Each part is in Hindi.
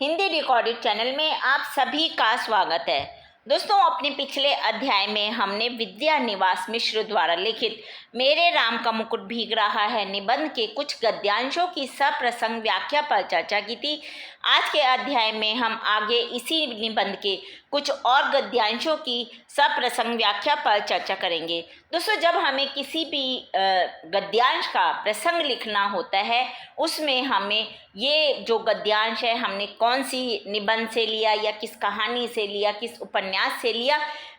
हिंदी रिकॉर्डेड चैनल में आप सभी का स्वागत है। दोस्तों, अपने पिछले अध्याय में हमने विद्या निवास मिश्र द्वारा लिखित मेरे राम का मुकुट भीग रहा है निबंध के कुछ गद्यांशों की सप्रसंग व्याख्या पर चर्चा की थी। आज के अध्याय में हम आगे इसी निबंध के कुछ और गद्यांशों की सप्रसंग व्याख्या पर चर्चा करेंगे। दोस्तों, जब हमें किसी भी गद्यांश का प्रसंग लिखना होता है, उसमें हमें ये जो गद्यांश है हमने कौन सी निबंध से लिया या किस कहानी से लिया, किस उपन्यास से लिया,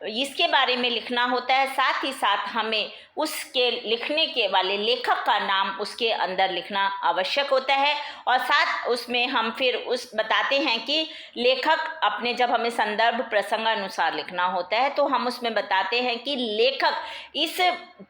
इसके बारे में लिखना होता है। साथ ही साथ हमें उसके लिखने के वाले लेखक का नाम उसके अंदर लिखना आवश्यक होता है और साथ उसमें हम फिर उस बताते हैं कि लेखक अपने, जब हमें संदर्भ प्रसंग अनुसार लिखना होता है तो हम उसमें बताते हैं कि लेखक इस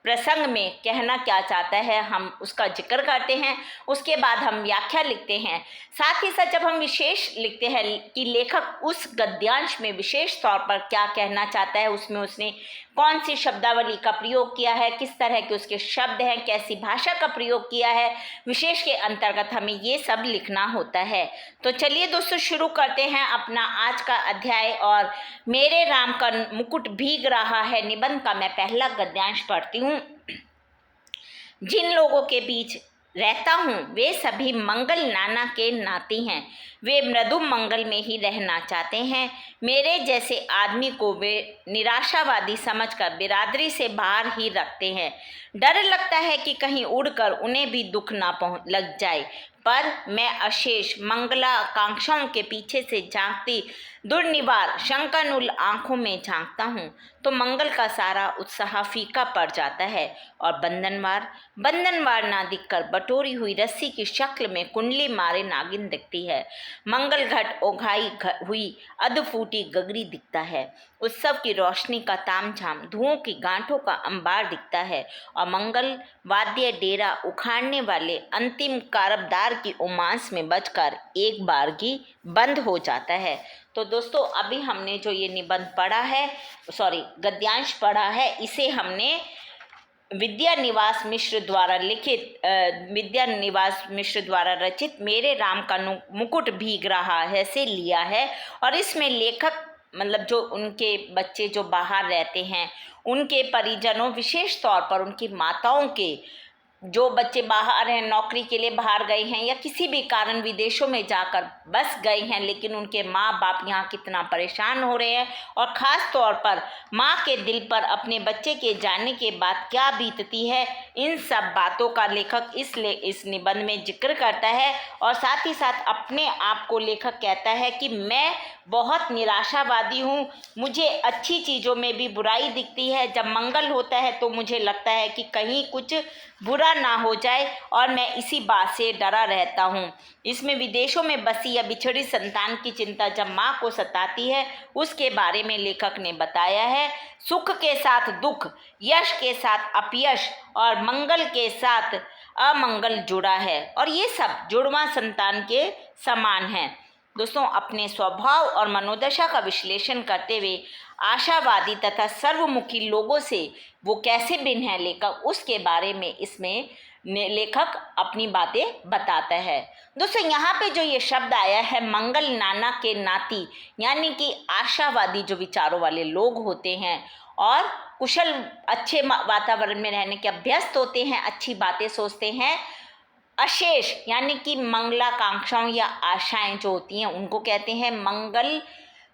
प्रसंग में कहना क्या चाहता है, हम उसका जिक्र करते हैं। उसके बाद हम व्याख्या लिखते हैं। साथ ही साथ जब हम विशेष लिखते हैं कि लेखक उस गद्यांश में विशेष तौर पर क्या कहना चाहता है, उसमें उसने कौन सी शब्दावली का प्रयोग किया है, किस तरह के उसके शब्द हैं, कैसी भाषा का प्रयोग किया है, विशेष के अंतर्गत हमें ये सब लिखना होता है। तो चलिए दोस्तों, शुरू करते हैं अपना आज का अध्याय। और मेरे राम का मुकुट भीग रहा है निबंध का मैं पहला गद्यांश पढ़ती हूँ। जिन लोगों के बीच रहता हूँ वे सभी मंगल नाना के नाती हैं। वे मृदु मंगल में ही रहना चाहते हैं। मेरे जैसे आदमी को वे निराशावादी समझकर बिरादरी से बाहर ही रखते हैं। डर लगता है कि कहीं उड़कर उन्हें भी दुख ना लग जाए, पर मैं अशेष मंगलाकांक्षाओं के पीछे से झांकती दुर्निवार शंकानुल आंखों में झांकता हूँ तो मंगल का सारा उत्साह फीका पड़ जाता है और बंधनवार ना दिखकर बटोरी हुई रस्सी की शक्ल में कुंडली मारे नागिन दिखती है। मंगल घट ओघाई हुई अधफूटी गगरी दिखता है। उत्सव की रोशनी का तामझाम धुओं की गांठों का अंबार दिखता है और मंगल वाद्य डेरा उखाड़ने वाले अंतिम कारबदार की उमांस में बजकर एक बारगी बंद हो जाता है। तो दोस्तों, अभी हमने जो ये निबंध पढ़ा है, गद्यांश पढ़ा है, इसे हमने विद्या निवास मिश्र द्वारा रचित मेरे राम का मुकुट भीग रहा है से लिया है। और इसमें लेखक मतलब जो उनके बच्चे जो बाहर रहते हैं, उनके परिजनों, विशेष तौर पर उनकी माताओं के जो बच्चे बाहर हैं, नौकरी के लिए बाहर गए हैं या किसी भी कारण विदेशों में जाकर बस गए हैं, लेकिन उनके माँ बाप यहाँ कितना परेशान हो रहे हैं और ख़ास तौर पर माँ के दिल पर अपने बच्चे के जाने के बाद क्या बीतती है, इन सब बातों का लेखक इस निबंध में जिक्र करता है। और साथ ही साथ अपने आप को लेखक कहता है कि मैं बहुत निराशावादी हूँ, मुझे अच्छी चीज़ों में भी बुराई दिखती है। जब मंगल होता है तो मुझे लगता है कि कहीं कुछ बुरा ना हो जाए और मैं इसी बात से डरा रहता हूँ। इसमें विदेशों में बसी या बिछड़ी संतान की चिंता जब माँ को सताती है, उसके बारे में लेखक ने बताया है। सुख के साथ दुख, यश के साथ अपयश और मंगल के साथ अमंगल जुड़ा है और ये सब जुड़वां संतान के समान है। दोस्तों, अपने स्वभाव और मनोदशा का विश्लेषण करते हुए आशावादी तथा सर्वमुखी लोगों से वो कैसे भिन्न है लेखक, उसके बारे में इसमें लेखक अपनी बातें बताता है। दोस्तों, यहाँ पे जो ये शब्द आया है मंगल नाना के नाती, यानी कि आशावादी जो विचारों वाले लोग होते हैं और कुशल अच्छे वातावरण में रहने के अभ्यस्त होते हैं, अच्छी बातें सोचते हैं। अशेष यानी कि मंगलाकांक्षाओं या आशाएं जो होती हैं उनको कहते हैं मंगल।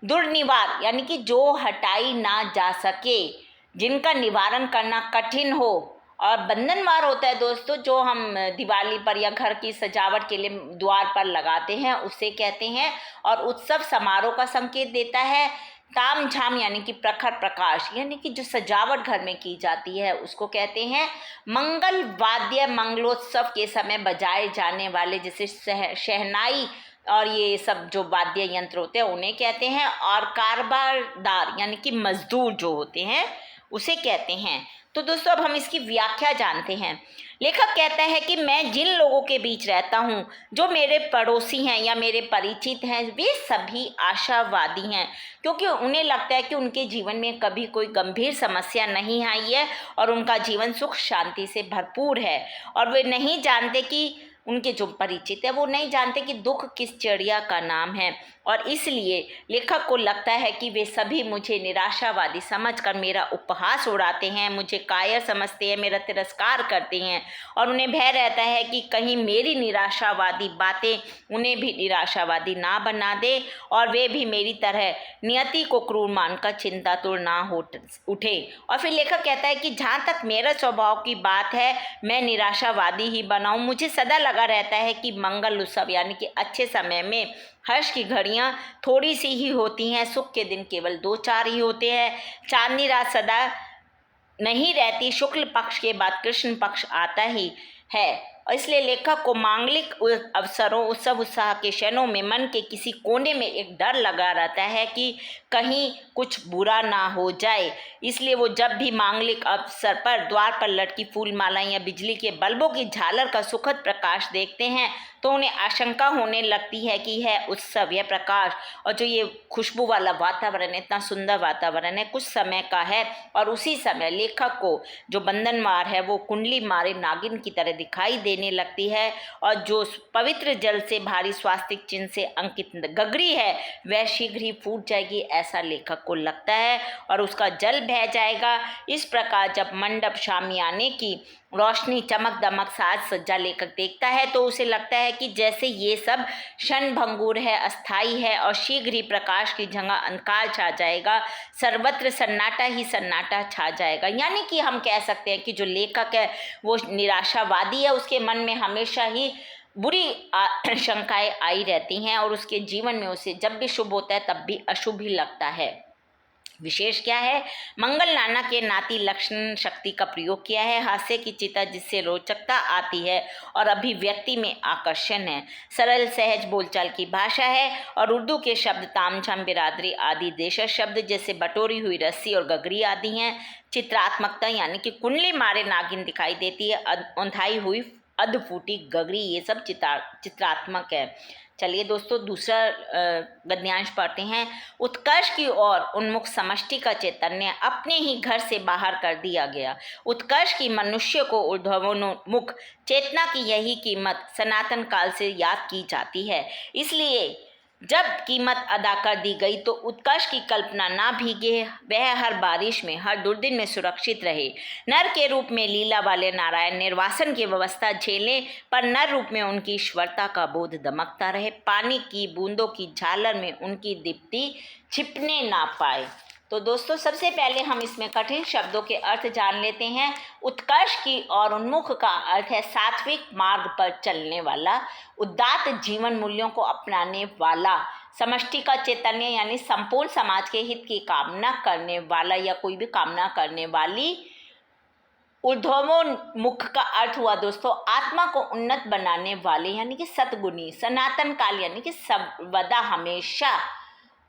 दुर्निवार यानी कि जो हटाई ना जा सके, जिनका निवारण करना कठिन हो। और बंधनवार होता है दोस्तों, जो हम दिवाली पर या घर की सजावट के लिए द्वार पर लगाते हैं, उसे कहते हैं। और उत्सव समारोह का संकेत देता है। तामझाम यानी कि प्रखर प्रकाश, यानी कि जो सजावट घर में की जाती है उसको कहते हैं। मंगल वाद्य मंगलोत्सव के समय बजाए जाने वाले जैसे शहनाई और ये सब जो वाद्य यंत्र होते हैं उन्हें कहते हैं। और कारबारदार यानी कि मजदूर जो होते हैं उसे कहते हैं। तो दोस्तों, अब हम इसकी व्याख्या जानते हैं। लेखक कहता है कि मैं जिन लोगों के बीच रहता हूँ, जो मेरे पड़ोसी हैं या मेरे परिचित हैं, वे सभी आशावादी हैं, क्योंकि उन्हें लगता है कि उनके जीवन में कभी कोई गंभीर समस्या नहीं आई है और उनका जीवन सुख शांति से भरपूर है। और वे नहीं जानते कि उनके जो परिचित है वो नहीं जानते कि दुख किस चिड़िया का नाम है, और इसलिए लेखक को लगता है कि वे सभी मुझे निराशावादी समझकर मेरा उपहास उड़ाते हैं, मुझे कायर समझते हैं, मेरा तिरस्कार करते हैं, और उन्हें भय रहता है कि कहीं मेरी निराशावादी बातें उन्हें भी निराशावादी ना बना दे और वे भी मेरी तरह नियति को क्रूर मानकर चिंतातुर ना हो उठे। और फिर लेखक कहता है कि जहाँ तक मेरा स्वभाव की बात है, मैं निराशावादी ही बनाऊं। मुझे सदा लगा रहता है कि मंगल उत्सव यानी कि अच्छे समय में हर्ष की घड़ियां थोड़ी सी ही होती हैं, सुख के दिन केवल 2-4 ही होते हैं। चांदनी रात सदा नहीं रहती, शुक्ल पक्ष के बाद कृष्ण पक्ष आता ही है। और इसलिए लेखक को मांगलिक अवसरों, उत्सव उत्साह के क्षणों में मन के किसी कोने में एक डर लगा रहता है कि कहीं कुछ बुरा ना हो जाए। इसलिए वो जब भी मांगलिक अवसर पर द्वार पर लटकी फूल मालाएं या बिजली के बल्बों की झालर का सुखद प्रकाश देखते हैं तो उन्हें आशंका होने लगती है कि यह उत्सव, यह प्रकाश और जो ये खुशबू वाला वातावरण, इतना सुंदर वातावरण है, कुछ समय का है। और उसी समय लेखक को जो बंधनवार है वो कुंडली मारे नागिन की तरह दिखाई देने लगती है, और जो पवित्र जल से भारी स्वास्तिक चिन्ह से अंकित गगरी है वह शीघ्र ही फूट जाएगी, ऐसा लेखक को लगता है, और उसका जल बह जाएगा। इस प्रकार जब मंडप शामियाने की रोशनी, चमक दमक, साज सज्जा लेकर देखता है तो उसे लगता है कि जैसे ये सब क्षण भंगुर है, अस्थाई है, और शीघ्र ही प्रकाश की जगह अंधकार छा जाएगा, सर्वत्र सन्नाटा ही सन्नाटा छा जाएगा। यानी कि हम कह सकते हैं कि जो लेखक है वो निराशावादी है, उसके मन में हमेशा ही बुरी शंकाएं आई रहती हैं, और उसके जीवन में उसे जब भी शुभ होता है तब भी अशुभ ही लगता है। विशेष क्या है, मंगल नाना के नाती लक्षण शक्ति का प्रयोग किया है, हास्य की चिता जिससे रोचकता आती है और अभिव्यक्ति में आकर्षण है, सरल सहज बोलचाल की भाषा है, और उर्दू के शब्द तामझाम, बिरादरी आदि देशज शब्द जैसे बटोरी हुई रस्सी और गगरी आदि हैं। चित्रात्मकता यानी कि कुंडली मारे नागिन दिखाई देती है, औंधाई हुई अधफूटी गगरी, ये सब चित्रात्मक है। चलिए दोस्तों, दूसरा गद्यांश पढ़ते हैं। उत्कर्ष की ओर उन्मुख समष्टि का चैतन्य अपने ही घर से बाहर कर दिया गया। उत्कर्ष की मनुष्य को ऊर्ध्वोन्मुख चेतना की यही कीमत सनातन काल से याद की जाती है। इसलिए जब कीमत अदा कर दी गई तो उत्कर्ष की कल्पना ना भीगे, वह हर बारिश में, हर दुर्दिन में सुरक्षित रहे। नर के रूप में लीला वाले नारायण निर्वासन की व्यवस्था झेलें, पर नर रूप में उनकी ईश्वरता का बोध दमकता रहे। पानी की बूंदों की झालर में उनकी दीप्ति छिपने ना पाए। तो दोस्तों, सबसे पहले हम इसमें कठिन शब्दों के अर्थ जान लेते हैं। उत्कर्ष की और उन्मुख का अर्थ है सात्विक मार्ग पर चलने वाला, उदात्त जीवन मूल्यों को अपनाने वाला, समष्टि का चैतन्य यानी संपूर्ण समाज के हित की कामना करने वाला या कोई भी कामना करने वाली। ऊर्ध्वोन्मुख का अर्थ हुआ दोस्तों आत्मा को उन्नत बनाने वाले यानी कि सतगुणी, सनातन काल यानी कि सर्वदा हमेशा,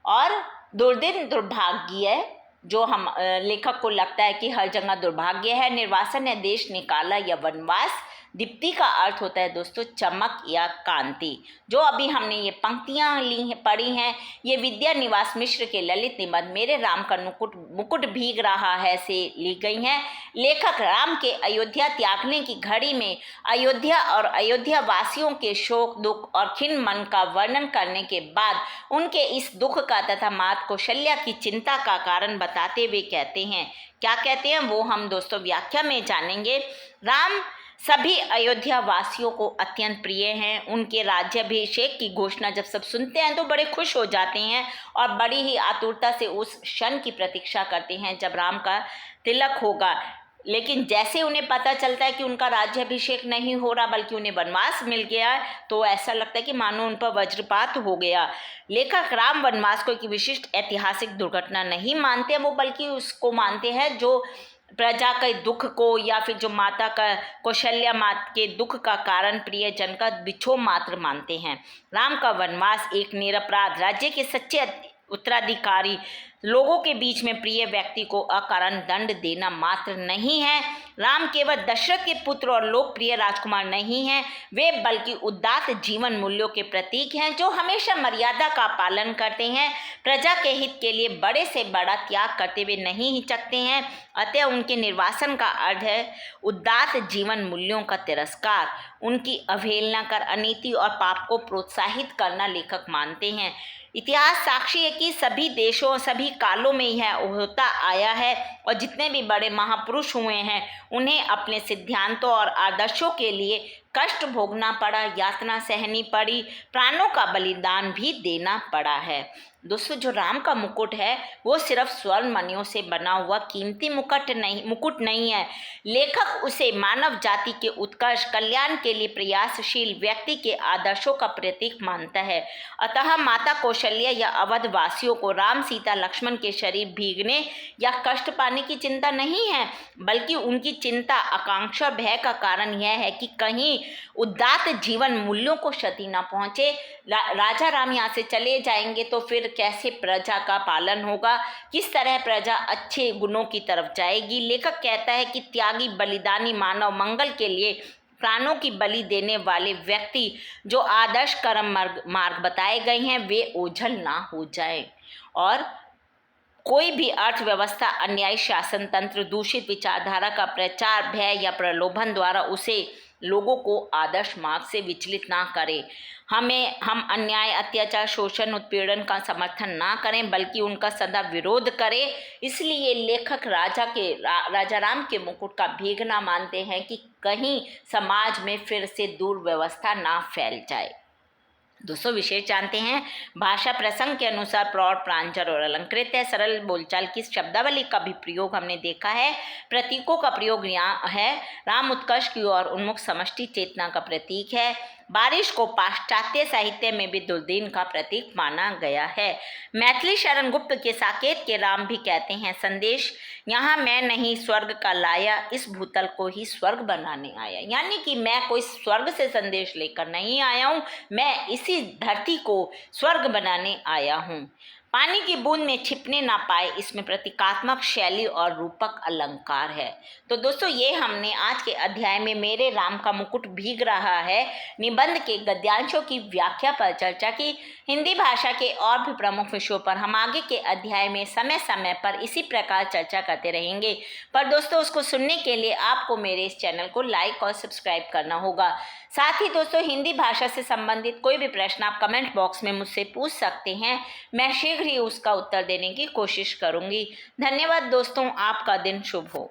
और दुर्दिन दुर्भाग्य, जो हम लेखक को लगता है कि हर जगह दुर्भाग्य है। निर्वासन है देश निकाला या वनवास। दीप्ति का अर्थ होता है दोस्तों चमक या कांति। जो अभी हमने ये पंक्तियां पढ़ी हैं, ये विद्या निवास मिश्र के ललित निबंध मेरे राम का मुकुट भीग रहा है से ली गई हैं। लेखक राम के अयोध्या त्यागने की घड़ी में अयोध्या और अयोध्या वासियों के शोक, दुख और खिन्न मन का वर्णन करने के बाद उनके इस दुख का तथा माता कौशल्या की चिंता का कारण बताते हुए कहते हैं, क्या कहते हैं वो हम दोस्तों व्याख्या में जानेंगे। राम सभी अयोध्या वासियों को अत्यंत प्रिय हैं। उनके राज्याभिषेक की घोषणा जब सब सुनते हैं तो बड़े खुश हो जाते हैं और बड़ी ही आतुरता से उस क्षण की प्रतीक्षा करते हैं जब राम का तिलक होगा। लेकिन जैसे उन्हें पता चलता है कि उनका राज्याभिषेक नहीं हो रहा बल्कि उन्हें वनवास मिल गया, तो ऐसा लगता है कि मानो उन पर वज्रपात हो गया। लेखक राम वनवास को एक विशिष्ट ऐतिहासिक दुर्घटना नहीं मानते, वो बल्कि उसको मानते हैं जो प्रजा के दुख को या फिर जो माता का कौशल्या माता के दुख का कारण प्रियजन का बिछोह मात्र मानते हैं। राम का वनवास एक निरपराध राज्य के सच्चे उत्तराधिकारी लोगों के बीच में प्रिय व्यक्ति को अकारण दंड देना मात्र नहीं है। राम केवल दशरथ के पुत्र और लोकप्रिय राजकुमार नहीं हैं, वे बल्कि उदात्त जीवन मूल्यों के प्रतीक हैं जो हमेशा मर्यादा का पालन करते हैं, प्रजा के हित के लिए बड़े से बड़ा त्याग करते हुए नहीं हिचकते हैं। अतः उनके निर्वासन का अर्थ है उदात्त जीवन मूल्यों का तिरस्कार, उनकी अवहेलना कर अनीति और पाप को प्रोत्साहित करना लेखक मानते हैं। इतिहास साक्षी है कि सभी देशों और सभी कालों में यह होता आया है और जितने भी बड़े महापुरुष हुए हैं उन्हें अपने सिद्धांतों और आदर्शों के लिए कष्ट भोगना पड़ा, यातना सहनी पड़ी, प्राणों का बलिदान भी देना पड़ा है। दोस्तों, जो राम का मुकुट है वो सिर्फ स्वर्ण मणियों से बना हुआ कीमती मुकुट नहीं है। लेखक उसे मानव जाति के उत्कर्ष कल्याण के लिए प्रयासशील व्यक्ति के आदर्शों का प्रतीक मानता है। अतः माता कौशल्या या अवध वासियों को राम सीता लक्ष्मण के शरीर भीगने या कष्ट पाने की चिंता नहीं है, बल्कि उनकी चिंता आकांक्षा भय का कारण यह है कि कहीं उदात्त जीवन मूल्यों को क्षति न पहुंचे। राजा राम यहाँ से चले जाएंगे तो फिर कैसे प्रजा का पालन होगा, किस तरह प्रजा अच्छे गुणों की तरफ जाएगी। लेखक कहता है कि त्यागी बलिदानी मानव मंगल के लिए प्राणों की बलि देने वाले व्यक्ति जो आदर्श कर्म मार्ग बताए गए हैं वे ओझल ना हो जाए और कोई भी अर्थव्यवस्था, अन्यायी शासन तंत्र, दूषित विचारधारा का प्रचार, भय या प्रलोभन द्वारा उसे लोगों को आदर्श मार्ग से विचलित ना करें। हम अन्याय, अत्याचार, शोषण, उत्पीड़न का समर्थन ना करें बल्कि उनका सदा विरोध करें। इसलिए लेखक राजा राम के मुकुट का भीगना मानते हैं कि कहीं समाज में फिर से दुर्व्यवस्था ना फैल जाए। दोस्तों, विशेष जानते हैं। भाषा प्रसंग के अनुसार प्रौढ़, प्रांजल और अलंकृत है। सरल बोलचाल की शब्दावली का भी प्रयोग हमने देखा है। प्रतीकों का प्रयोग यहाँ है। राम उत्कर्ष की ओर उन्मुख समष्टि चेतना का प्रतीक है। बारिश को पाश्चात्य साहित्य में भी दुर्दिन का प्रतीक माना गया है। मैथिली शरण गुप्त के साकेत के राम भी कहते हैं, संदेश यहाँ मैं नहीं स्वर्ग का लाया, इस भूतल को ही स्वर्ग बनाने आया। यानी कि मैं कोई स्वर्ग से संदेश लेकर नहीं आया हूँ, मैं इसी धरती को स्वर्ग बनाने आया हूँ। पानी की बूंद में छिपने ना पाए, इसमें प्रतीकात्मक शैली और रूपक अलंकार है। तो दोस्तों, ये हमने आज के अध्याय में मेरे राम का मुकुट भीग रहा है निबंध के गद्यांशों की व्याख्या पर चर्चा की। हिंदी भाषा के और भी प्रमुख विषयों पर हम आगे के अध्याय में समय समय पर इसी प्रकार चर्चा करते रहेंगे। पर दोस्तों, उसको सुनने के लिए आपको मेरे इस चैनल को लाइक और सब्सक्राइब करना होगा। साथ ही दोस्तों, हिंदी भाषा से संबंधित कोई भी प्रश्न आप कमेंट बॉक्स में मुझसे पूछ सकते हैं, मैं शीघ्र ही उसका उत्तर देने की कोशिश करूंगी। धन्यवाद दोस्तों, आपका दिन शुभ हो।